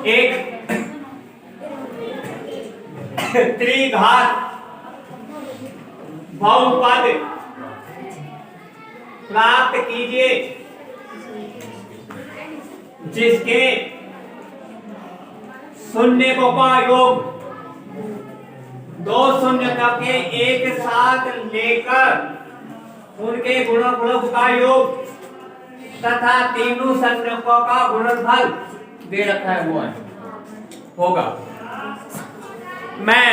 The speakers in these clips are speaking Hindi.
एक त्रिघात बहुपद प्राप्त कीजिए जिसके शून्यकों का योग दो शून्यकों के एक साथ लेकर उनके गुणनफलों का योग तथा तीनों शून्यकों का गुणनफल दे रखा है वो होगा। मैं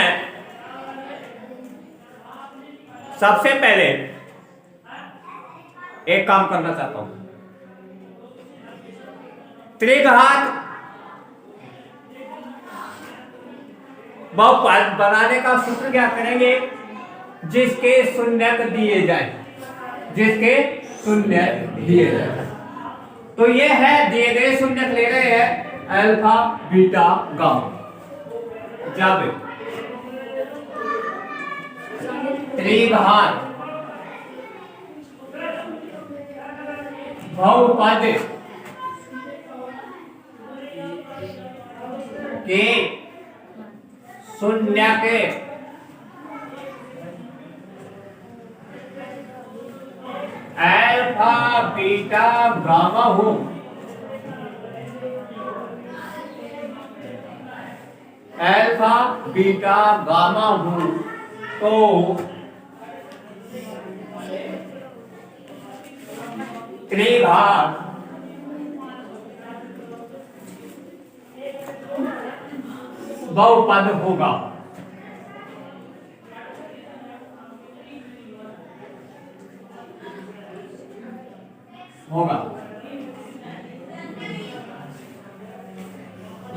सबसे पहले एक काम करना चाहता हूं। त्रिघात बहुपद बनाने का सूत्र क्या करेंगे, जिसके शून्यक दिए जाए, जिसके शून्यक दिए जाए। तो ये है दिए गए शून्यक ले रहे हैं अल्फा बीटा गामा। जब त्रिघात बहुपद के शून्यक अल्फा बीटा गामा हो अल्फा बीटा गामा हो तो त्रिघात बहुपद होगा।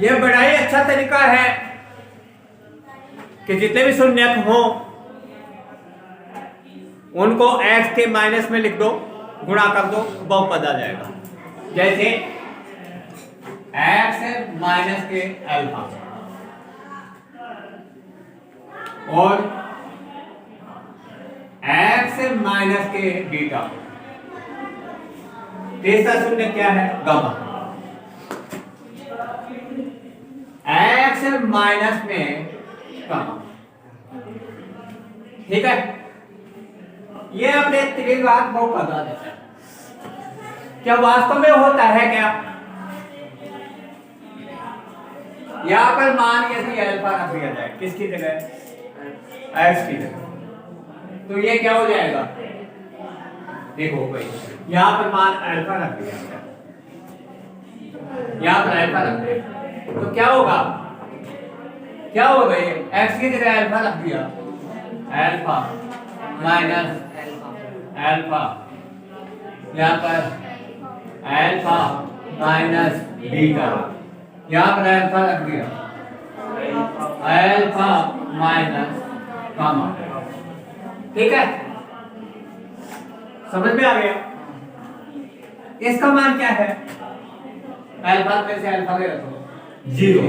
यह बड़ा ही अच्छा तरीका है कि जितने भी शून्यक हों उनको x के माइनस में लिख दो, गुणा कर दो, बहुपद आ जाएगा। जैसे x माइनस के अल्फा और x माइनस के बीटा। तीसरा शून्य क्या है, गामा। x माइनस में गामा। ठीक है, ये अपने त्रिघात बहुपद आ जाता है। क्या वास्तव में होता है क्या? यहां पर मान यदि अल्फा रख दिया जाए, किसकी जगह, x की जगह, तो ये क्या हो जाएगा, देखो भाई यहां पर मान अल्फा रख दिया, यहां पर अल्फा रख दिया, तो क्या होगा, क्या होगा, ये x की जगह अल्फा रख दिया, अल्फा माइनस अल्फा, यहां पर अल्फा माइनस बीटा, यहां पर अल्फा रख दिया, अल्फा माइनस गामा। ठीक है, समझ में आ गया? इसका मान क्या है, अल्फा में से अल्फा ले रखो, 0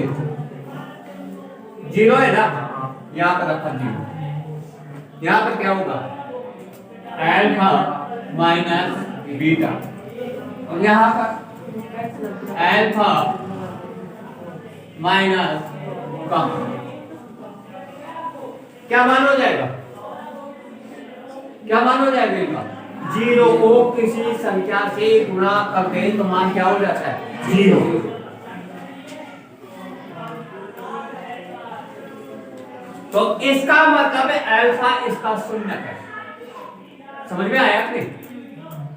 0 है ना, यहां पर रखा 0, यहां पर क्या होगा, अल्फा माइनस बीटा, और यहां पर अल्फा माइनस गामा। क्या मान हो जाएगा, क्या मान हो जाएगा इनका, 0 को किसी संख्या से गुणा कर दे तो मान क्या हो जाता है, 0। तो इसका मतलब है अल्फा इसका शून्य है। समझ में आया कि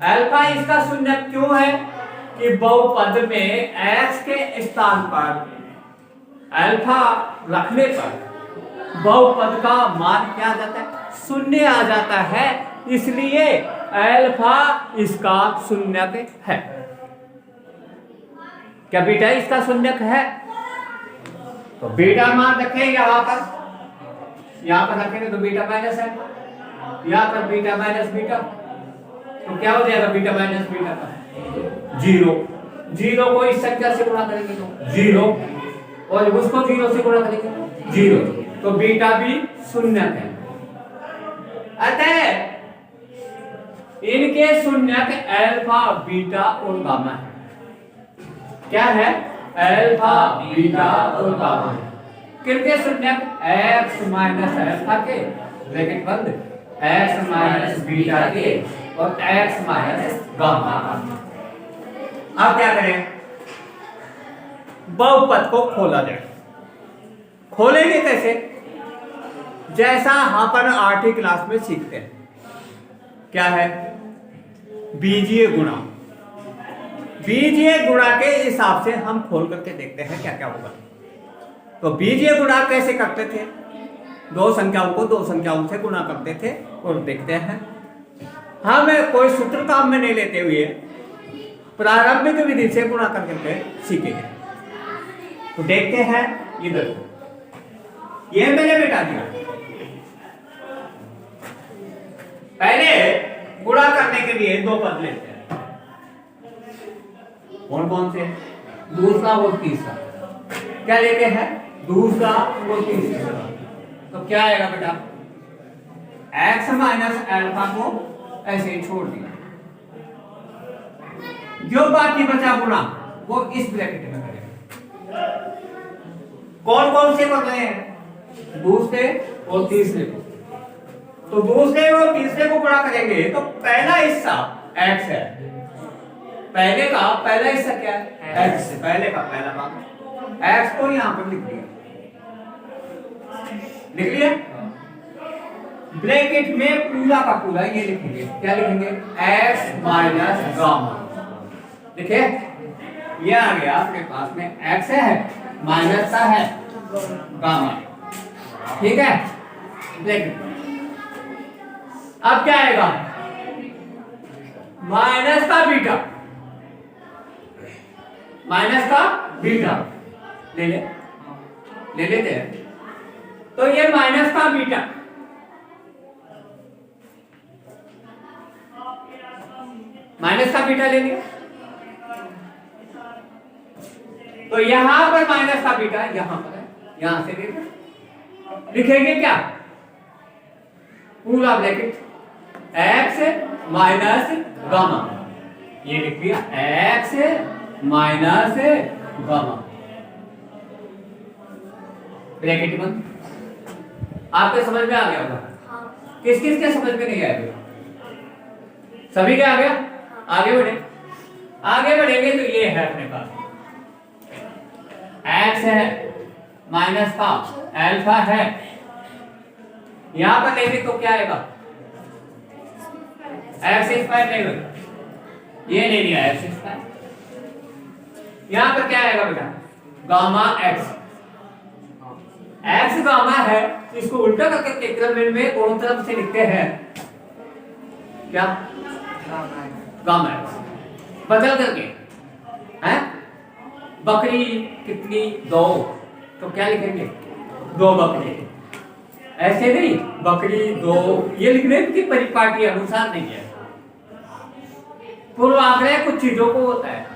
अल्फा इसका शून्य क्यों है कि बहुपद में x के स्थान पर अल्फा रखने पर बहुपद का मान क्या आ जाता है, शून्य आ जाता है, इसलिए अल्फा इसका शून्यक है। क्या बीटा इसका शून्यक है, तो बीटा मान रखेंगे यहां पर, यहां पर रखेंगे तो बीटा माइनस है, यहां पर बीटा माइनस बीटा, तो क्या हो जाएगा बीटा माइनस बीटा का 0। 0 को इस संख्या से गुणा करेंगे तो 0, और उसको 0 से गुणा करेंगे 0, तो बीटा भी शून्य है। अतः इनके शून्यक अल्फा बीटा और गामा है। क्या है? अल्फा बीटा और गामा है। किनके शून्यक? x माइनस अल्फा के ब्रैकेट बंद, x माइनस बीटा के और x माइनस गामा। अब क्या करें? बहुपद को खोला जाए। खोलेंगे कैसे? जैसा अपन 8वीं क्लास में सीखते हैं। क्या है? बीजीय गुणा। बीजीय गुणा के हिसाब से हम खोल करके देखते हैं क्या क्या होगा। तो बीजीय गुणा कैसे करते थे? दो संख्याओं को दो संख्याओं से गुणा करते थे और देखते हैं। हम कोई सूत्र काम में नहीं लेते हुए प्रारंभिक विधि से गुणा करके सीखेंगे। तो देखते हैं इधर, ये मैंने बेटा दिया। पहले गुणा करने के लिए दो पद लेते हैं। कौन कौन से? दूसरा और तीसरा। क्या लेते हैं? दूसरा और तीसरा। तो क्या आएगा बेटा? x माइनस अल्फा को ऐसे ही छोड़ दिया, जो बाकी बचा गुणा वो इस ब्रैकेट में करेगा। कौन कौन से कर रहे हैं? दूसरे और तीसरे को। तो दूसरे और तीसरे को गुणा करेंगे तो पहला हिस्सा x है। पहले का पहला हिस्सा क्या है? x है। पहले का पहला भाग x को यहां पर लिख दिया। लिख लिया? ब्रैकेट में पूरा का पूरा ये लिखेंगे। क्या लिखेंगे? x minus gamma. देखिए ये आ गया आपके पास में, x है माइनस का है गामा। ठीक है? ब्रैकेट। अब क्या आएगा? माइनस का बीटा। माइनस का बीटा ले लेते हैं। तो ये माइनस का बीटा, माइनस का बीटा ले लिया। तो यहां पर माइनस का बीटा यहां पर है, यहां से लिखेंगे क्या? पूरा ब्रैकेट x माइनस गामा। ये लिख दिया x माइनस गामा, ब्रैकेट बंद। आपके समझ में आ गया होगा? किस किस के समझ में नहीं आएगा? सभी के आ गया? आगे बढ़े। आगे बढ़ेंगे तो ये है अपने पास x है माइनस का अल्फा है। यहां पर लेंगे तो क्या आएगा? x स्क्वायर लेंगे, ये ले लिया x स्क्वायर। यहां पर क्या आएगा बेटा? Gamma x। x गामा है, इसको उल्टा करके क्रमवेद में दोनों तरफ से लिखते हैं क्या? गामा x बदल करके हैं। बकरी कितनी? 2। तो क्या लिखेंगे? 2 बकरी। ऐसे नहीं, बकरी 2 ये लिखने की परिपाटी अनुसार नहीं है। पूर्वाग्रह कुछ चीजों को होता है।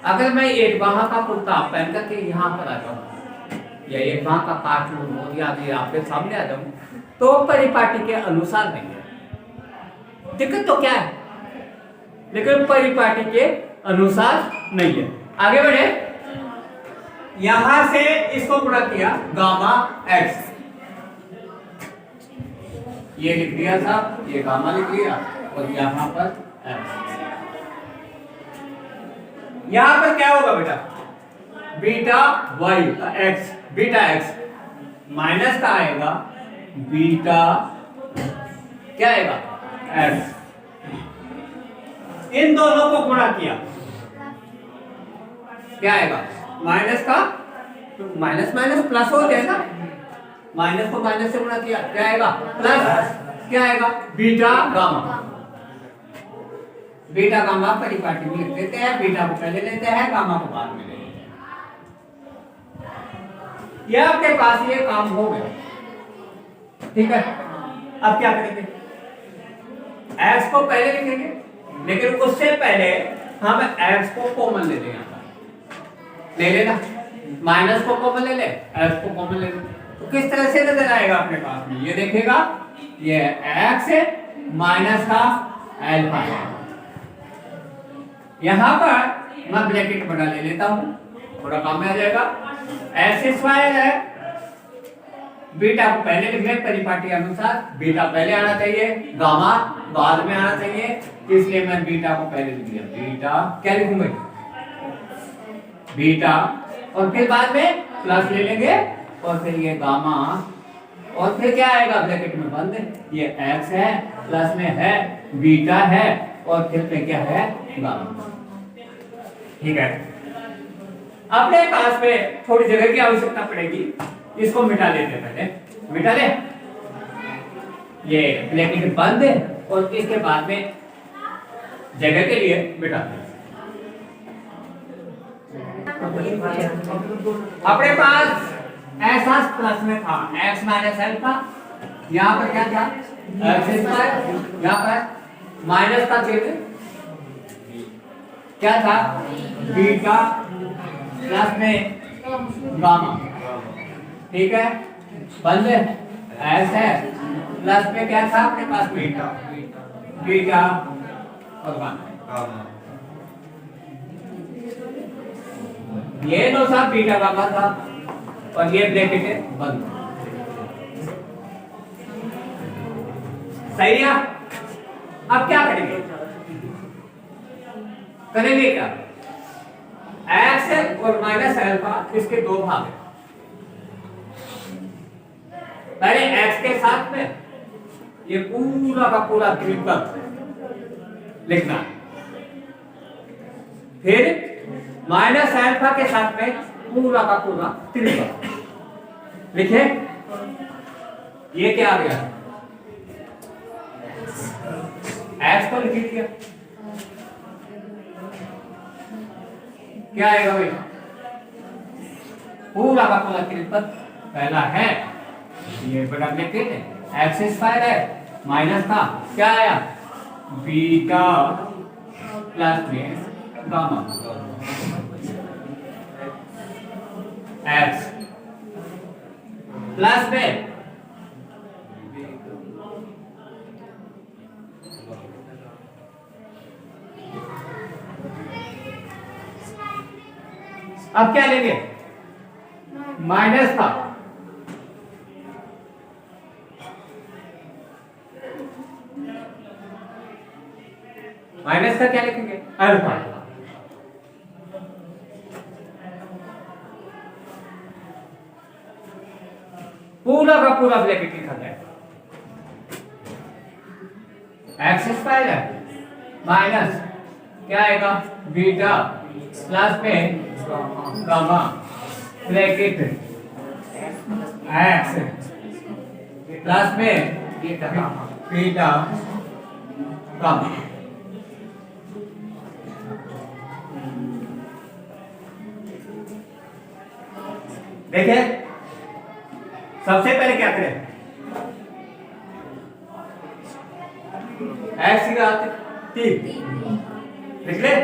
अगर मैं एक बाह का कुर्ता पहन करके यहाँ पर आ जाऊं या एक बाह का कार्टून आदि आपके सामने आ जाऊं तो परिपाटी के अनुसार नहीं है। दिक्कत तो क्या है? लेकिन परिपाटी के अनुसार नहीं है। आगे बढ़े। यहां से इसको गुणा किया गामा x, ये लिख दिया था, ये गामा लिख लिया और यहां पर x। यहां पर क्या होगा बेटा? Beta y x, beta x minus का आएगा बीटा क्या आएगा? x। इन दोनों को गुणा किया, क्या आएगा? माइनस का, तो माइनस माइनस प्लस हो जाएगा। माइनस को माइनस से गुणा किया, क्या आएगा? प्लस। क्या आएगा? Beta gamma. बीटा गामा परिपाटी में लिख देते हैं। बीटा को पहले लेते हैं, गामा को बाद में लेते हैं। यह आपके पास ये काम हो गया। ठीक है? अब क्या करेंगे? x को पहले लिखेंगे, लेकिन उससे पहले हम x को कॉमन ले लेंगे। ले लेना, माइनस को कॉमन ले ले, x को कॉमन ले ले। तो किस तरह से नजर आएगा अपने पास में? ये देखेगा, ये x है माइनस का अल्फा है। यहां पर मैं ब्रैकेट बना ले लेता हूं, थोड़ा काम में आ जाएगा। एक्स स्क्वायर है, बीटा को पहले लिख लें परिपाटी अनुसार, बीटा पहले आना चाहिए, गामा बाद में आना चाहिए, इसलिए मैं बीटा को पहले लिख दिया। बीटा क्या लिखूंगा, बीटा, और फिर बाद में प्लस ले लेंगे, और फिर ये गामा, और फिर क्या आएगा ब्रैकेट में बंद, ये एक्स है, प्लस में है बीटा है, और फिर पे क्या है गामा। ठीक है, अपने पास में थोड़ी जगह की आवश्यकता पड़ेगी, इसको मिटा लेते पहले, मिटा ले, ये ब्रैकेट बंद है, और इसके बाद में जगह के लिए मिटा दें। अपने पास ऐसा प्लस में था x माइनस एल्फा, यहाँ पर क्या था एक्स स्क्वायर, यहाँ पर माइनस का चिन्ह क्या था बीटा, प्लस में गामा। ठीक है, बंद ऐस है, प्लस में क्या था अपने पास बीटा, बीटा और गामा। ये दो साथ बीटा गामा था, और ये ब्रैकेट है बंद। सही है। अब क्या करेंगे, करेंगे क्या, एक्स और माइनस अल्फा इसके दो भाग हैं। पहले एक्स के साथ में ये पूरा का पूरा त्रिभुज लिखना, फिर माइनस अल्फा के साथ में पूरा का पूरा त्रिभुज लिखे। ये क्या आ गया, एक्स को लिख दिया, क्या आएगा भाई, पूरा का पूरा त्रिभुज पहला है, ये बड़ा ब्रैकेट है, एक्स स्क्वायर है, माइनस था क्या आया बीटा, प्लस में गामा, एक्स प्लस में अब क्या लेंगे, माइनस था, माइनस का क्या लिखेंगे अल्फा, पूरा का पूरा ब्रैकेट लिखा जाए, एक्स स्क्वायर है, माइनस क्या आएगा बीटा, प्लस में गामा, ब्रैकेट एक्स प्लस में बीटा गामा। देखिए सबसे पहले क्या करें, एक्स की घात 3 लिख ले,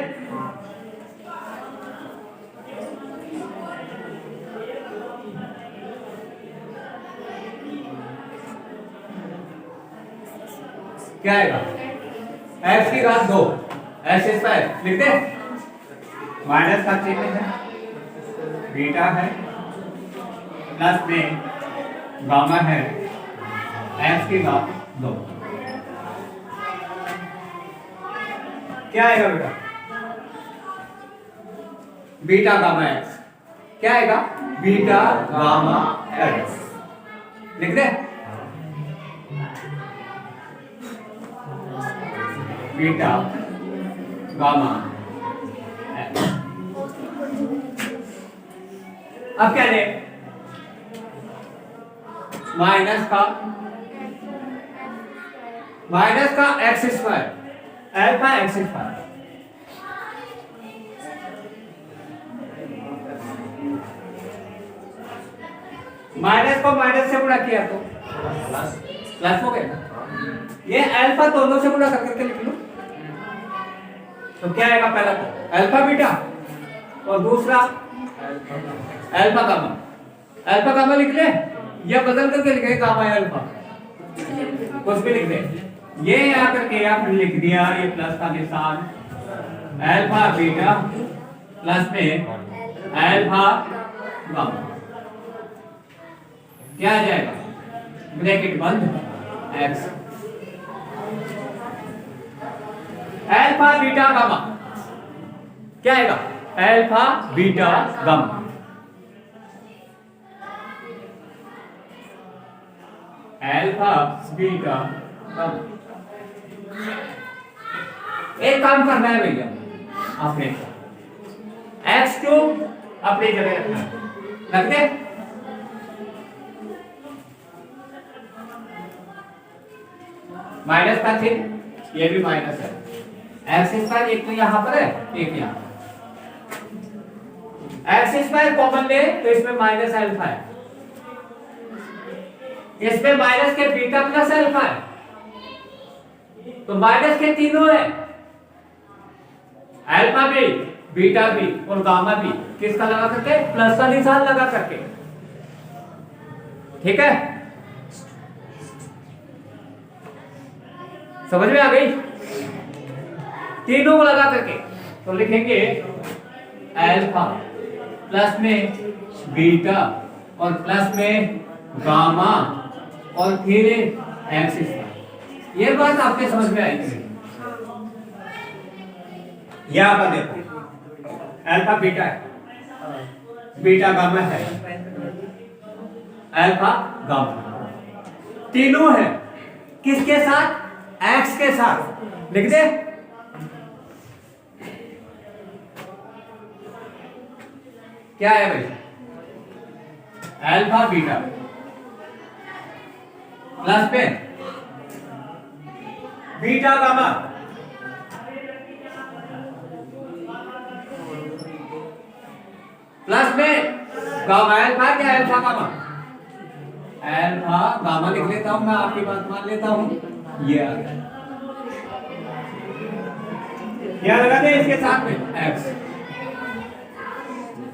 क्या आएगा एक्स की घात 2, एक्स स्क्वायर लिख दे, माइनस का चिन्ह है, बीटा है, प्लस में गामा है, एक्स की घात 2, क्या आएगा बेटा बीटा गामा एक्स, क्या आएगा बीटा गामा एक्स लिख दे, बीटा गामा एक्स। अब क्या ले, माइनस का x square, alpha x square, minus को माइनस से गुणा किया तो प्लस हो गया, ये अल्फा दोनों से गुणा करके लिख लो, तो क्या आएगा पहला अल्फा बीटा, और दूसरा अल्फा गामा, अल्फा गामा लिख ले, या बदल करके लिखे गामा अल्फा, कुछ भी लिख दे, ये आकर के आपने लिख दिया ये प्लस का निशान, अल्फा बीटा प्लस में अल्फा गामा, क्या आ जाएगा ब्रैकेट बंद एक्स, अल्फा बीटा गामा क्या आएगा alpha beta gamma, alpha beta gamma. एक काम करना है भैया आपने एक्स क्यूब अपनी जगह रखना है, रख दे। माइनस का चिन्ह, ये भी माइनस है, एक्स स्क्वायर एक तो यहां पर है एक यहां, एक्स स्क्वायर कॉमन ले तो इसमें माइनस अल्फा है, इसमें माइनस के बीटा प्लस अल्फा है, तो माइनस के तीनों है, अल्फा भी बीटा भी और गामा भी, किसका लगा करके प्लस का निशान लगा करके, ठीक है समझ में आ गई, तीनों को लगा करके तो लिखेंगे अल्फा प्लस में बीटा और प्लस में गामा और फिर एक्स स्क्वायर। ये बात आपके समझ में आएगी। यहां पर देखो अल्फा बीटा है, बीटा गामा है, अल्फा गामा तीनों है, किसके साथ एक्स के साथ, लिख दे क्या है भाई अल्फा बीटा प्लस में बीटा गामा प्लस में गामा, अल्फा क्या अल्फा गामा, अल्फा गामा लिख लेता हूं मैं, आपकी बात मान लेता हूं, ये आ गया, क्या लगा दे इसके साथ में एक्स,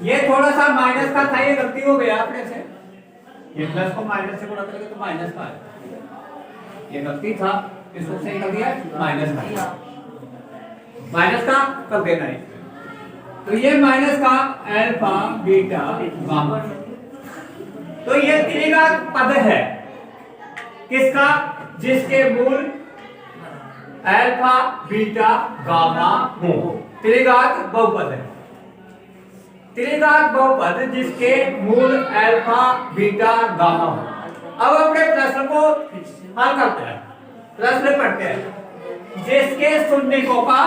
ये थोड़ा सा माइनस का था, ये गलती हो गया अपने से, ये प्लस को माइनस से गुणा करेंगे तो माइनस का है, ये गलती था, इसको सही कर दिया माइनस का, माइनस का कर देना है, तो ये माइनस का अल्फा बीटा गामा, तो ये त्रिघात पद है किसका, जिसके मूल अल्फा बीटा गामा हो, त्रिघात बहुपद है, त्रिघात बहुपद जिसके मूल अल्फा बीटा गामा हो। अब अपने प्रश्न को हल करते हैं, प्रश्न पढ़ते हैं, जिसके शून्यकों का,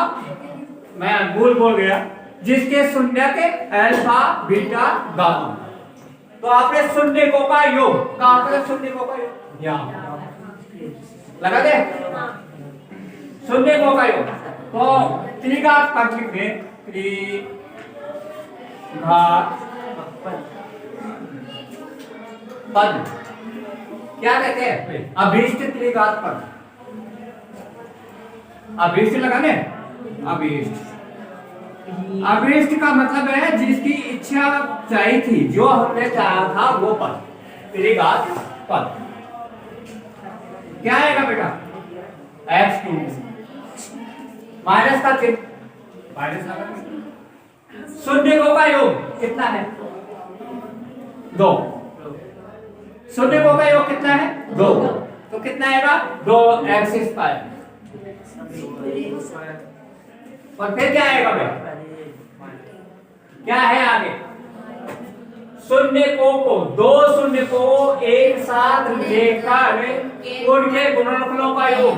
मैं भूल बोल गया, जिसके शून्य के अल्फा बीटा गामा, तो आपने शून्यकों का योग, कहां पर शून्यकों का योग, यहां लगा दे, शून्यकों का योग, तो त्रिघात पद में त्रिघात पद क्या कहते हैं, अभीष्ट त्रिघात पद, अभीष्ट लगाने, अभीष्ट, अभीष्ट का मतलब है जिसकी इच्छा चाहिए थी, जो हमने चाहा था वो पद, त्रिघात पद क्या आएगा बेटा एक्स क्यूब, माइनस का चिन्ह, माइनस लगा, शून्यकों का योग कितना है 2, शून्यकों का योग कितना है 2, तो कितना आएगा 2x स्क्वायर, और फिर क्या आएगा बेटा, क्या है आगे, शून्यकों को, दो शून्य को एक साथ लेकर उनके गुणनफलों का योग,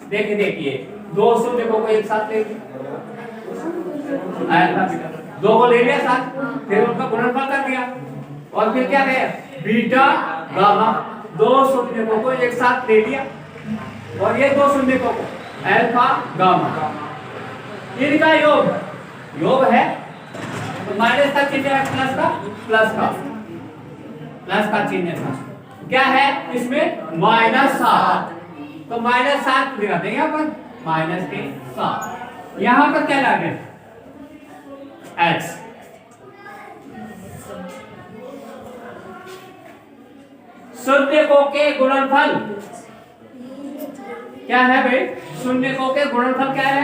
देखिए दो शून्यकों को एक साथ ले, दो को ले लिया साथ, फिर उनका गुणनफल कर दिया, और फिर क्या कहे बीटा गामा, दो शून्यकों को एक साथ ले लिया, और ये दो शून्यकों को अल्फा गामा, इनका योग है, तो माइनस का चिन्ह है, प्लस का चिन्ह था, क्या है इसमें -7, तो -7 लगाते हैं यहाँ पर, -7, यहाँ पर क्या लागे x, शून्यकों के गुणनफल क्या है भाई, शून्यकों के गुणनफल क्या है,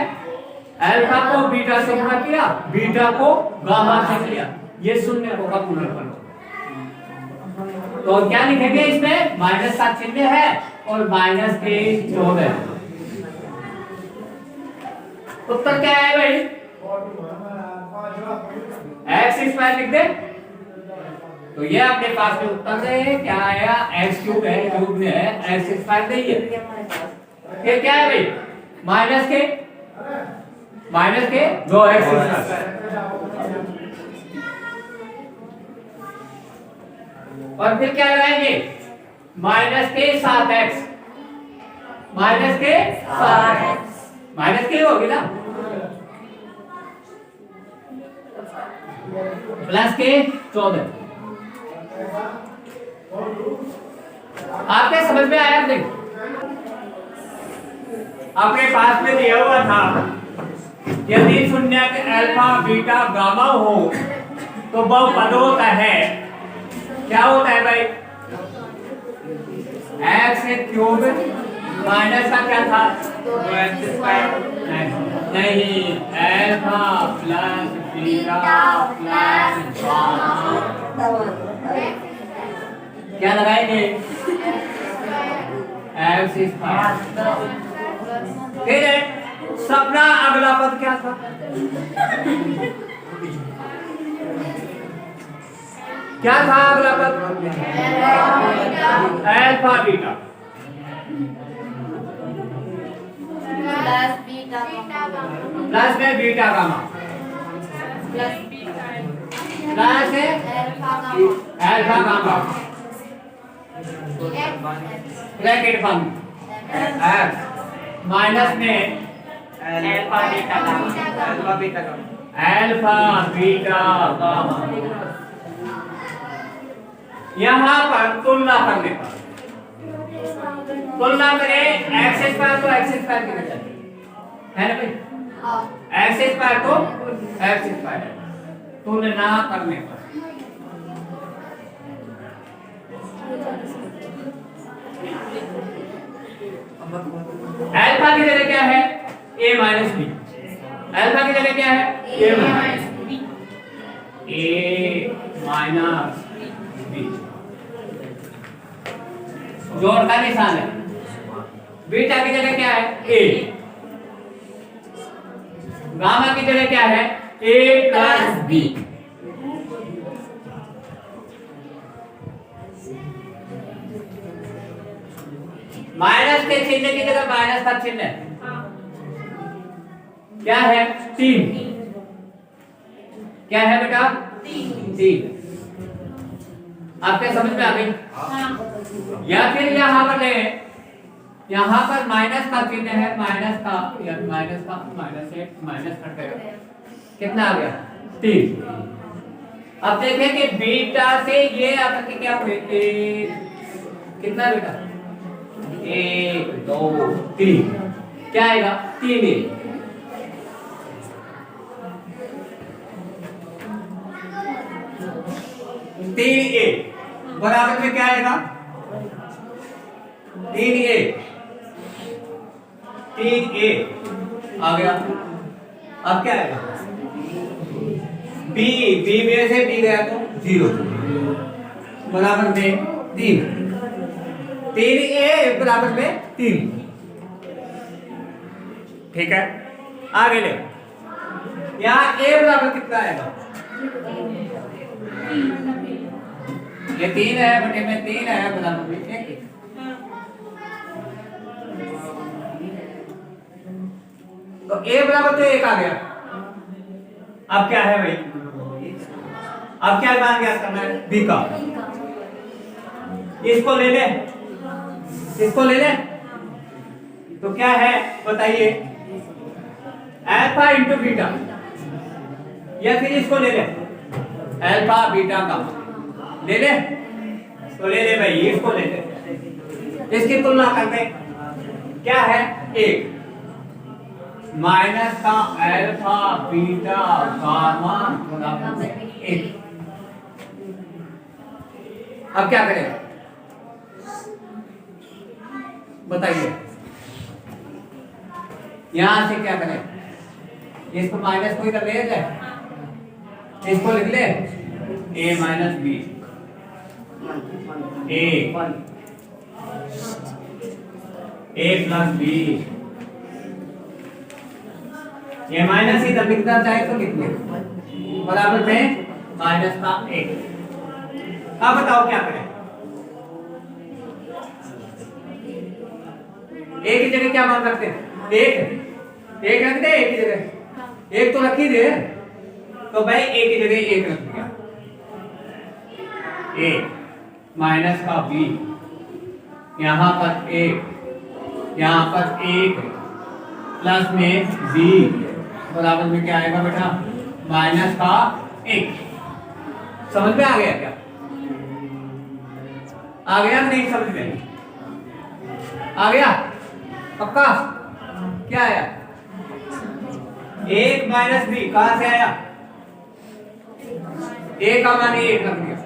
अल्फा को बीटा से गुणा किया, बीटा को गामा से किया, ये शून्यकों का गुणनफल हो। तो क्या लिखेंगे इसमें, माइनस का चिन्ह है और माइनस के 14। उत्तर क्या है भाई, एक्स स्क्वायर लिख दे। तो ये अपने पास में उत्तर है, क्या आया, एक्स क्यूब है, क्यूब में है, एक्स स्क्वायर नहीं है। ये क्या है भाई, माइनस के 2x स्क्वायर, और फिर क्या लगाएंगे, माइनस के 7x, माइनस के 7x, माइनस के होगी ना, प्लस के 14। आपके समझ में आया नहीं, अपने पास में दिया हुआ था, यदि शून्य अल्फा बीटा गामा हो तो बहुपद होता है, क्या होता है भाई, एक्स क्यूब माइनस का क्या था, 2x स्क्वायर, नहीं, alpha plus beta plus gamma, क्या लगाएंगे, एक्स स्क्वायर। फिर सपना अगला पद क्या था, क्या था अगला पद, अल्फा बीटा प्लस में बीटा गामा प्लस है अल्फा गामा, ब्रैकेट बंद, एक्स माइनस में अल्फा बीटा गामा। यहाँ पर तुलना करने पर, तुलना करें एक्स स्क्वायर तो एक्स स्क्वायर की वजह है ना भाई, एक्स स्क्वायर तो एक्स स्क्वायर, तुलना करने पर अल्फा की जगह क्या है, a माइनस बी, अल्फा की जगह क्या है, a माइनस बी, जोड़ का निशान है, बीटा की जगह क्या है, a, गामा की जगह क्या है, a प्लस बी। माइनस के चिन्ह की जगह माइनस का चिन्ह है, क्या है, 3, क्या है बेटा, 3। आपके समझ में आ गई, या फिर यहाँ पर ले, यहाँ पर माइनस का चिन्ह है, माइनस का माइनस से माइनस कट गया, कितना आ गया, 3। अब देखें कि बीटा से ये आकर के क्या हुए, कितना बेटा, 1 2 3, क्या आएगा, 3a, बराबर में क्या आएगा, 3a आ गया। अब क्या आएगा, b में से b गया तो 0, बराबर में 3a बराबर में 3। ठीक है, आगे ले, यहाँ a बराबर कितना आएगा, ये 3 है बटे में 3 है, बराबर में 1। तो a बराबर तो 1 आ गया। अब क्या है भाई, अब क्या मान ज्ञात करना है, b का, इसको ले ले, इसको ले ले, तो क्या है बताइए, अल्फा इंटू बीटा, या फिर इसको ले ले, अल्फा बीटा का ले ले, तो ले ले भाई, इसको ले ले, इसकी तुलना करते क्या है, 1 माइनस का अल्फा बीटा गामा बराबर 1। अब क्या करें बताइए, यहां से क्या करें, इसको माइनस कोई कर ले जाए, इसको लिख ले a minus B, a plus B, ये माइनस ही लिखना चाहे तो लिख ले, बराबर में माइनस का एक। अब बताओ क्या करें, एक ही जगह क्या मान रखते हैं, एक रख दे, एक ही जगह एक तो रख ही दे, तो भाई एक ही जगह एक रख दिया, ए माइनस का बी, यहां पर एक, यहां पर एक, प्लस में बी, बराबर में क्या आएगा बेटा, माइनस का एक। समझ में आ गया क्या, आ गया नहीं समझ में, आ गया पक्का, क्या आया, एक माइनस बी कहां से आया, ए का मान एक रख दिया,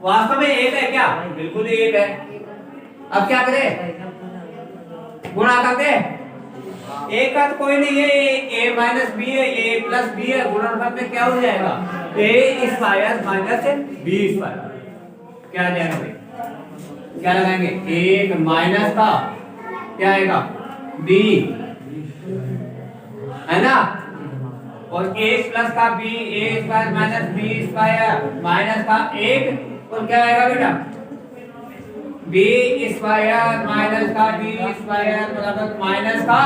वास्तव में एक है क्या, बिल्कुल एक है। अब क्या करें, गुणा कर दे, एक का तो कोई नहीं है, ए माइनस बी है, ए प्लस बी है, गुणनफल में क्या हो जाएगा, ए स्क्वायर माइनस बी स्क्वायर, क्या आ जाएगा भाई, क्या लगाएंगे, एक माइनस का क्या आएगा बी, है ना, और ए प्लस का B, A square minus B square minus का एक, और क्या आएगा बेटा, बी स्क्वायर माइनस का बी स्क्वायर बराबर माइनस का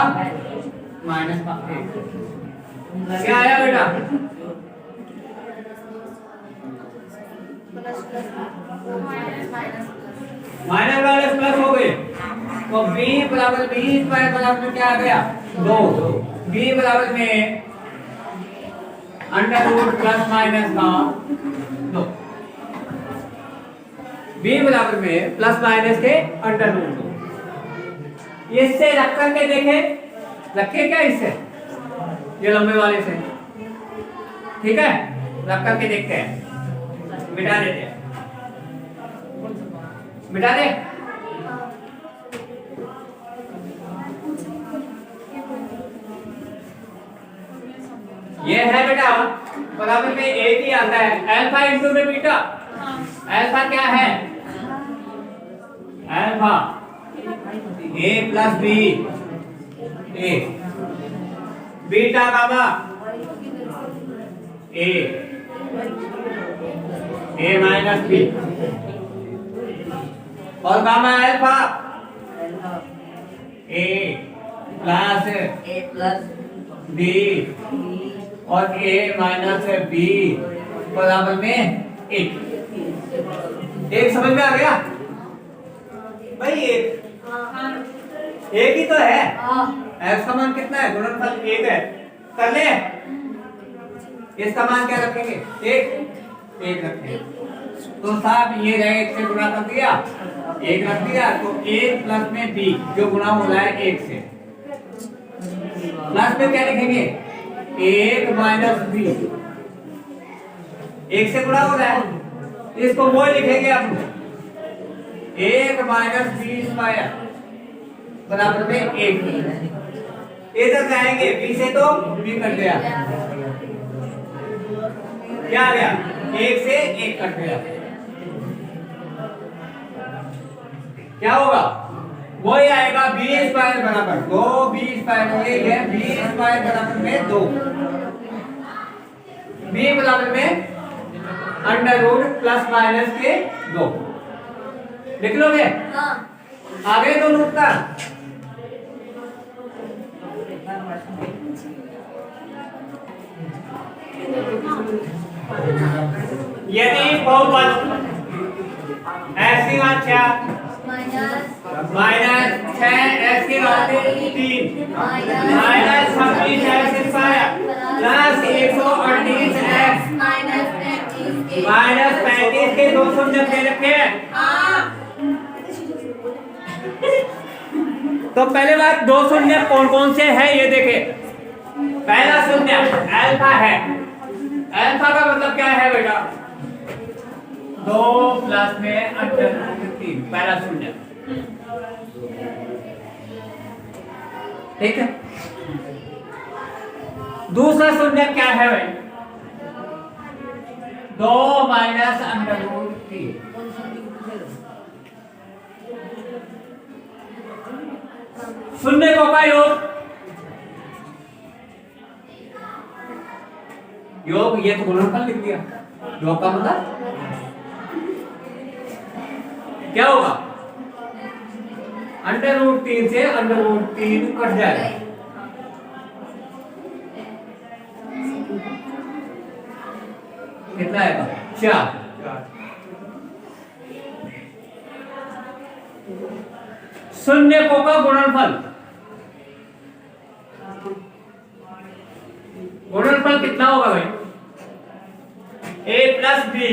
एक, क्या आया बेटा, माइनस माइनस प्लस हो गए, तो b बराबर बी स्क्वायर बराबर में क्या आ गया, दो, b बराबर में अंडर रूट प्लस माइनस का दो, b बराबर में प्लस माइनस के अंडर रूट दो। इससे रख करके देखे, रखे क्या इससे, ये लंबे वाले से, ठीक है, रख करके देखते हैं, मिटा देते हैं, मिटा दे, ये है बेटा बराबर में एक ही आता है, अल्फा इंटू में बीटा, अल्फा क्या है, alpha A plus B, A beta gamma A minus B, और gamma alpha A plus B और ए माइनस बी बराबर में एक। एक समझ में आ गया भाई, एक ही तो है, एफ का मान कितना है, गुणनफल एक है, कर ले, इसका मान क्या रखेंगे, एक रखेंगे, तो साहब ये रहे, एक से गुणा कर दिया, एक रख दिया, तो एक प्लस में बी जो गुणा हो रहा है एक से, प्लस में क्या लिखेंगे, एक माइनस बी, एक से गुणा हो रहा है, इसको वो लिखेंगे आप, एक माइनस बी स्क्वायर बराबर में एक, इधर जाएंगे बी से तो बी कट गया, क्या आ गया, एक से एक कट गया, क्या होगा, वही आएगा बी स्क्वायर बराबर दो, बी स्क्वायर एक है, बी स्क्वायर बराबर में दो, बी बराबर में अंडर रूट प्लस माइनस के दो, लिख लोगे, आगे दोनों उत्तर, यदि बहुपद ऐसी वाच्या माइनस 6 की घात 3 माइनस 26 प्लस 138 माइनस 35 के 200 जब दे रखे हैं, तो पहले बात दो शून्य कौन कौन से है ये देखे, पहला शून्य अल्फा है, अल्फा का मतलब क्या है बेटा, 2 प्लस में अंडर रूट 3, पहला शून्य, ठीक है। दूसरा शून्य क्या है भाई? 2 माइनस अंडर रूट 3। शून्य को का योग, ये तो गुणनफल लिख दिया। योग का मतलब क्या होगा? अंडर रूट 3 से अंडर रूट 3 कट जाएगा। कितना आएगा? 4। शून्य को का गुणनफल, गुणनफल कितना होगा भाई? a plus B,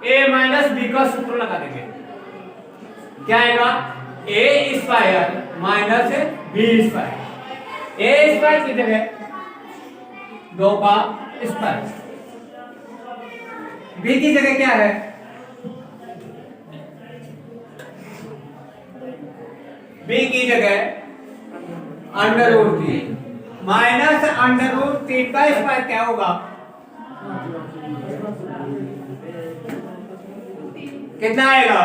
A minus B का सूत्र लगा देंगे। क्या आएगा? A square minus B square. A square की जगह 2 का स्क्वायर, बी की जगह क्या है? बी की जगह under root 3 minus under root 3 का स्क्वायर क्या होगा? कितना आएगा?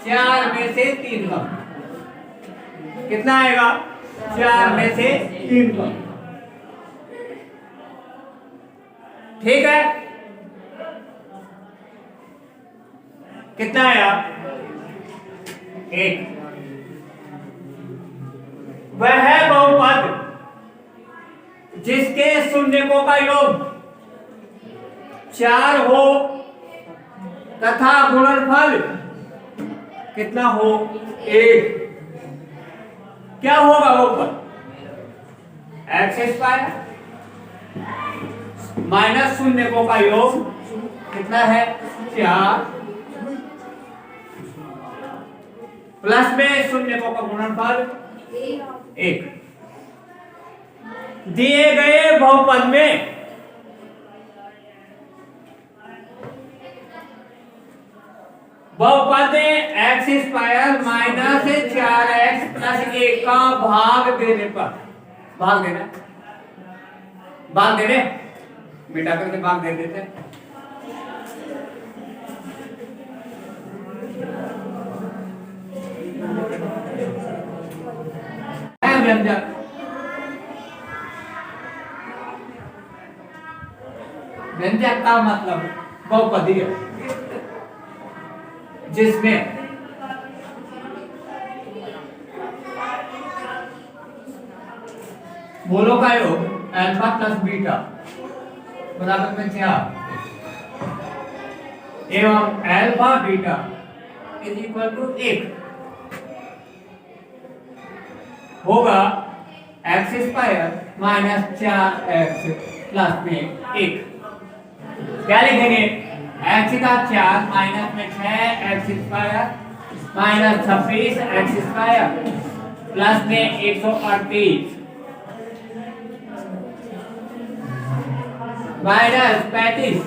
4 में से 3 का। कितना आएगा? 4 में से 3 का। ठीक है। कितना आया? 1। वह बहुपद जिसके शून्यकों का योग 4 हो तथा गुणनफल कितना हो? 1। क्या होगा बहुपद? एक्स स्क्वायर माइनस शून्यकों का योग कितना है? 4 प्लस में शून्यकों का गुणनफल 1। दिए गए बहुपद में बहुपद x square minus 4x plus 1 का भाग देने पर, भाग देना, भाग देने, मिटा करके भाग दे देते हैं। व्यंजक व्यंजक का मतलब बहुपदीय जिसमें मूलों का योग अल्फा प्लस बीटा बराबर में 4 एवं alpha beta is equal to 1 होगा x square minus 4x plus में 1। क्या लिखेंगे? एक्स का 4 माइनस में 6x square minus 26x square plus में 138 माइनस 35।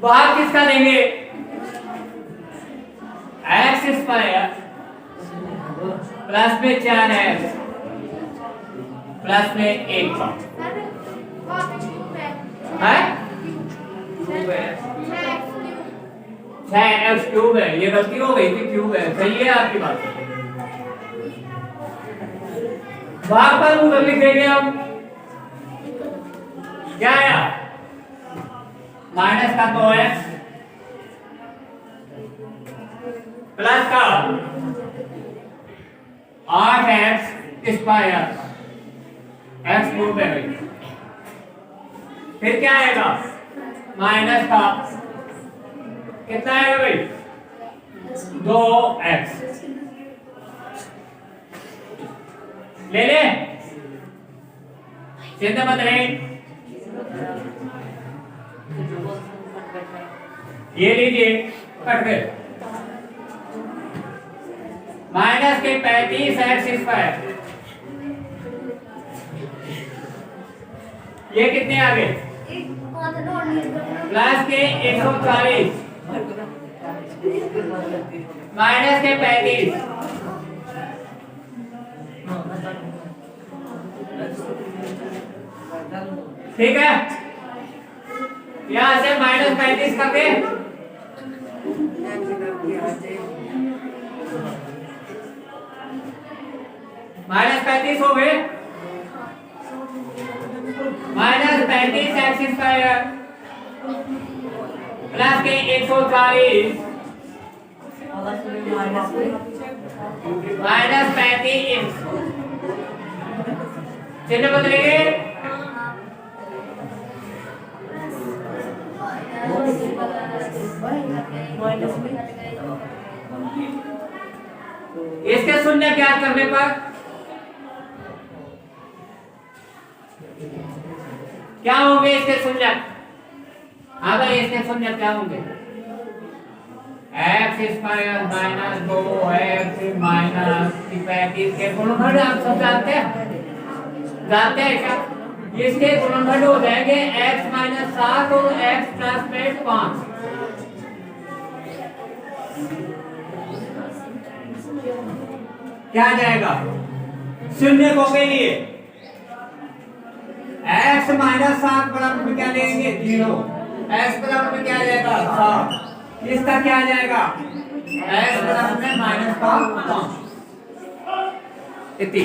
भाग किसका देंगे? एक्स स्क्वायर प्लस में 4x प्लस में 1 है 6x क्यूब है। ये गलती हो गई थी, क्यूब है। सही है आपकी बात। भाग पर उधर लिखेंगे हम। क्या आया? माइनस का 2x प्लस का 8x स्क्वायर x क्यूब है भाई। फिर क्या आएगा? माइनस का कितना आएगा भाई? 2x ले ले, चिन्ह बदले, ये लीजिए, कट गए। माइनस के 35x स्क्वायर, ये कितने आ गए? प्लस के 140 माइनस के 35। ठीक है, यहां से -35 करके -35 हो गए। -35 प्लस के 140 -35 चिन्ह बदलेंगे। इसके शून्य ज्ञात करने पर क्या होंगे इसके शून्य? अगर इसके शून्य क्या होंगे? x² - 2x - 35 के गुणनखंड आप सब जानते हैं? जानते हैं क्या? इसके गुणनखंड हो जाएंगे x - 7 और x + 5। क्या आ जाएगा शून्य के लिए? x - 7 बराबर में क्या लेंगे? 0। x बराबर में क्या आ जाएगा? 7। इसका क्या आ जाएगा? x बराबर में -5। इतनी